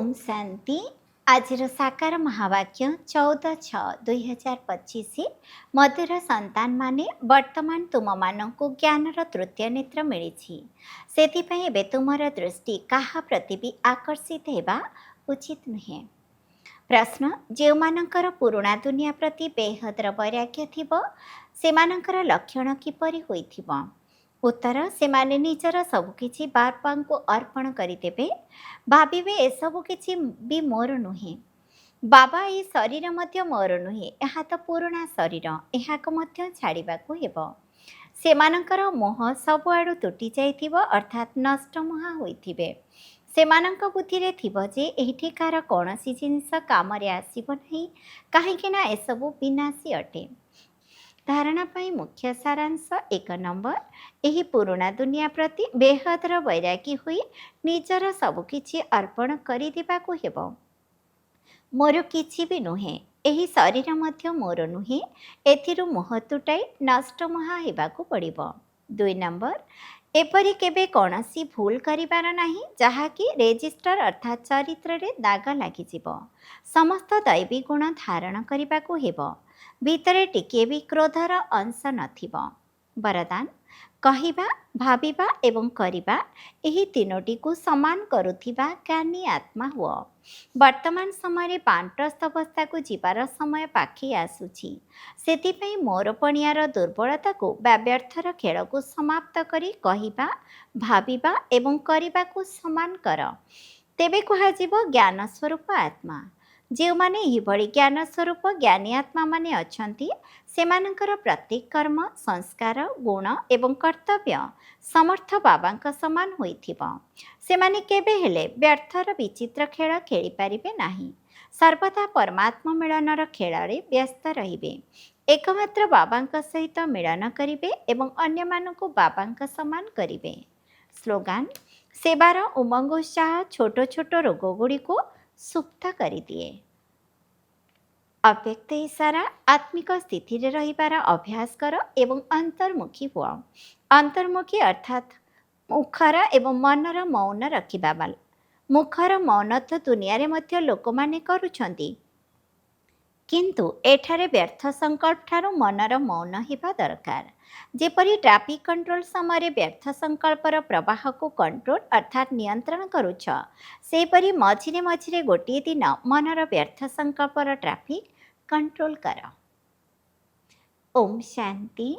ओम शांति। आज साकार महावाक्य 14/6/2025 मधुर संतान माने वर्तमान तुम मानक ज्ञानर तृतीय नेत्र मिली से तुमर दृष्टि क्या प्रति भी आकर्षित होगा उचित नुहे। प्रश्न जो मानकर पुराणा दुनिया प्रति बेहदर वैराग्य थिबो सेमानंकर लक्षण किपरि होइथिबो। उत्तर से माने निजर सबुकिछि बापा को अर्पण करदेवे भाविबे एसबु किछि भी मोर नुहे। बाबा ये शरीर मध्य मोर नुहे, यह तो पुराणा शरीर यहाक मध्य छाड़िबाकु हेबो। सेमानंकर मोह सबुआडु तुटी जाइथिबो अर्थात नष्ट मोह होइथिबे। सेमानंक बुद्धिरे थिबो जे एहिठिकार कौनसी जिनिस कामरे आसिबो नहीं काहेकि ना एसबु विनाशी अटे। धारणा पाई मुख्य सारांश 1 नंबर यही पुराणा दुनिया प्रति बेहदर वैरागी हुई निजर सबुकिछि अर्पण करिदेबाकु हेबो। मोर किछि भी नुहे, एही शरीर मध्य मोर नुहे, एथिरु मोह तुटाई नष्ट मोह हेबाकु पड़िबो। 2 नंबर एपरि केबे कौनसी भूल करिबार नाही जहाँकि रेजिस्टर अर्थात चरित्र रे दाग लागिजिबो। समस्त दैवी गुण धारण करिबाकु हेबो, भितरे टिके भी क्रोधर अंश नथिबो। वरदान कहिबा भाविबा एवं करिबा एही तीनोटी को समान करुथिबा ज्ञानी आत्मा हुआ। वर्तमान समय बांटस्थ अवस्था को जीवार समय पाखी आसुछि, सेतिपई मोर पणियार दुर्बलता को व्यर्थर खेल को समाप्त करी कहिबा भाविबा एवं करिबा को समान कर, तेबे कुहाजिबो ज्ञान स्वरूप आत्मा। जो माने यही ज्ञान स्वरूप ज्ञानी आत्मा माने अछंती सेमानंकर प्रत्येक कर्म संस्कार गुण एवं कर्तव्य समर्थ बाबा समान होइथिबो। सेमाने केबे हेले व्यर्थर विचित्र खेल खेली पारिबे नाही, सर्वदा परमात्मा मिलनर खेଳରେ व्यस्त रहिबे। एकमात्र बाबा सहित मिलन करिबे एवं अन्य मानकु बाबा समान करिबे। स्लोगान सेवार उमंग उत्साह छोट छोट रोग गुड़ी को सुप्त करिदिए। अव्यक्त इशारा आत्मिक स्थिति रे रहिबार अभ्यास कर एवं अंतर्मुखी हुआ। अंतर्मुखी अर्थात मुखर एवं मनर मौन रखिबा वाला। मुखर मौन तो दुनिया रे मध्य लोक माने करूछंती, किंतु एठारे व्यर्थ संकल्प ठारू मनर मौन हेबा दरकार। जेपरि ट्राफिक कंट्रोल समय व्यर्थ संकल्पर प्रवाह को कंट्रोल अर्थात नियंत्रण करुछ, सेपरि मझिरे मझिरे गोटे दिन मनर व्यर्थ संकल्पर ट्राफिक कंट्रोल कर। ओम शांति।